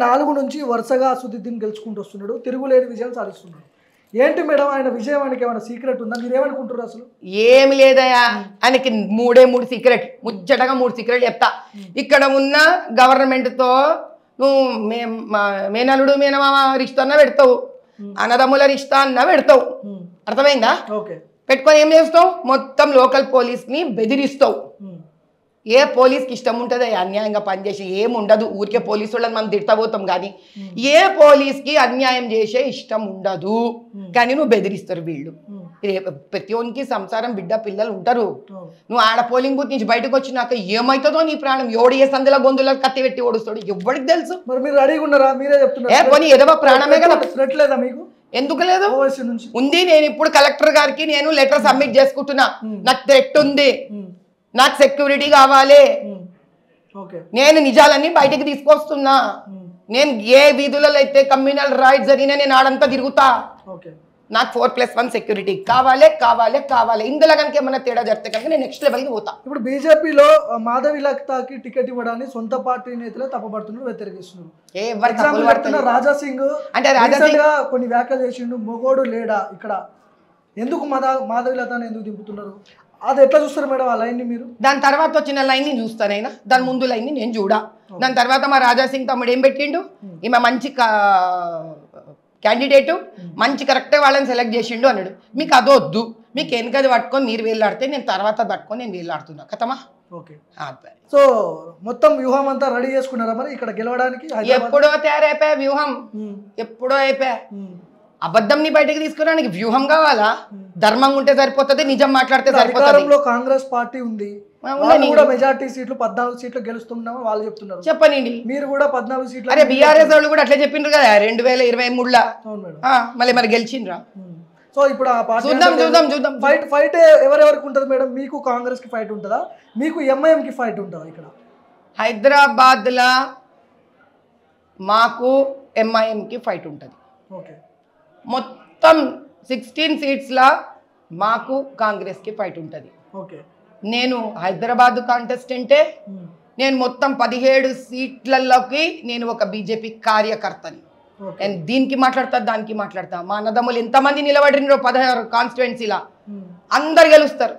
2004 నుంచి వరుసగా అసదుద్దీన్ గెలుచుకుంటూ వస్తున్నాడు, తిరుగులేని విజయాలు సాధిస్తున్నాడు. ఏంటి మేడం ఆయన విజయానికి ఏమైనా సీక్రెట్ ఉందా? మీరేమనుకుంటారు అసలు? ఏమి లేదయా, ఆయనకి మూడు సీక్రెట్, ముచ్చటగా 3 సీక్రెట్ చెప్తా. ఇక్కడ ఉన్న గవర్నమెంట్తో నువ్వు మేనలుడు మేనమామ రిష్తా అన్న పెడతావు, అన్నదమ్ముల రిష్తా అన్న పెడతావు, అర్థమైందా? ఓకే. పెట్టుకొని ఏం చేస్తావు, మొత్తం లోకల్ పోలీస్ని బెదిరిస్తావు. ఏ పోలీస్కి ఇష్టం ఉంటుంది అన్యాయంగా పనిచేసి? ఏముండదు, ఊరికే పోలీసు వాళ్ళని మనం తిడతాపోతాం కానీ ఏ పోలీస్కి అన్యాయం చేసే ఇష్టం ఉండదు. కానీ నువ్వు బెదిరిస్తారు వీళ్ళు. ప్రతి ఒనికి సంసారం బిడ్డ పిల్లలు ఉంటారు. నువ్వు ఆడ పోలింగ్ బూత్ నుంచి బయటకు వచ్చినాక ఏమవుతుందో నీ ప్రాణం, ఎవడు ఏ సందుల గొంతుల కత్తి పెట్టి ఓడుస్తాడు ఎవరికి తెలుసు? మరి మీరు రెడీగా ఉన్నారా? మీరే చెప్తున్నారు. ఏ పోనీ ఎదవ ప్రాణమే కదా. థ్రెట్ లేదా మీకు? ఎందుకు లేదు, ఉంది. నేను ఇప్పుడు కలెక్టర్ గారికి నేను లెటర్ సబ్మిట్ చేసుకుంటున్నా. నాకు థ్రెట్ ఉంది, నాకు సెక్యూరిటీ కావాలి, నేను నిజాలన్నీ బయటికి తీసుకొస్తున్నా. నేను ఏ వీధులలో అయితే కమ్యూనల్ రైట్స్ జరిగినా నేను ఆడంతా తిరుగుతా. నాకు 4+1 సెక్యూరిటీ కావాలి కావాలి కావాలి. ఇందులో కనుక ఏమన్నా తేడా జరిగితే కనుక నేను నెక్స్ట్ లెవెల్కి పోతా. ఇప్పుడు బీజేపీలో మాధవి లక్తాకి టికెట్ ఇవ్వడాన్ని సొంత పార్టీ నేతలు తప్పబడుతున్నారు, వ్యతిరేకిస్తున్నారు. రాజా సింగ్ అంటే కొన్ని వ్యాఖ్యలు చేసిండు, మొగోడు లేడా ఇక్కడ, ఎందుకు మాధవి లతాని ఎందుకు దింపుతున్నారు? అది ఎట్లా చూస్తారు మేడం ఆ లైన్ని మీరు? దాని తర్వాత వచ్చిన లైన్ని చూస్తానైనా, దాని ముందు లైన్ని నేను చూడా. దాని తర్వాత మా రాజా సింగ్ తమ్ముడు ఏం పెట్టిండు, ఈమె మంచి క్యాండిడేటు, మంచి కరెక్టే వాళ్ళని సెలెక్ట్ చేసిండు అన్నాడు. మీకు అదొద్దు, మీకు వెనకది పట్టుకొని మీరు వేలాడితే నేను తర్వాత పట్టుకొని నేను వేలాడుతున్నా కథమా. ఓకే. సో మొత్తం వ్యూహం అంతా రెడీ చేసుకున్నారా మరి ఇక్కడ గెలవడానికి? ఎప్పుడో తయారైపోయా వ్యూహం, ఎప్పుడో అయిపోయా. అబద్ధంని బయటకు తీసుకురానికి వ్యూహం కావాలా? ధర్మంగా ఉంటే సరిపోతుంది, నిజం మాట్లాడితే సరిపోతుంది. కాంగ్రెస్ పార్టీ ఉంది, మెజార్టీ సీట్లు 14 సీట్లు గెలుస్తున్నామని వాళ్ళు చెప్తున్నారు. చెప్పనండి, మీరు కూడా 14 సీట్లు. అరే బీఆర్ఎస్ వాళ్ళు కూడా అట్లా చెప్పిండ్రు కదా 2023లో. మళ్ళీ మరి గెలిచిండ్రా? సో ఇప్పుడు ఆ పార్టీ చూద్దాం ఫైట్ ఎవరెవరికి ఉంటుంది మేడం? మీకు కాంగ్రెస్ కి ఫైట్ ఉంటుందా, మీకు ఎంఐఎం కి ఫైట్ ఉంటుందా? ఇక్కడ హైదరాబాద్ లా మాకు ఎంఐఎం కి ఫైట్ ఉంటుంది. ఓకే. మొత్తం 16 సీట్స్లా మాకు కాంగ్రెస్కి ఫైట్ ఉంటుంది. ఓకే. నేను హైదరాబాద్ కాంటెస్టెంటే, నేను మొత్తం 17 సీట్లలోకి నేను ఒక బీజేపీ కార్యకర్తని. నేను దీనికి మాట్లాడతా, దానికి మాట్లాడతా. మా అన్నదమ్ములు ఎంతమంది నిలబడినో 16 కాన్స్టిట్యుయెన్సీలా అందరు గెలుస్తారు.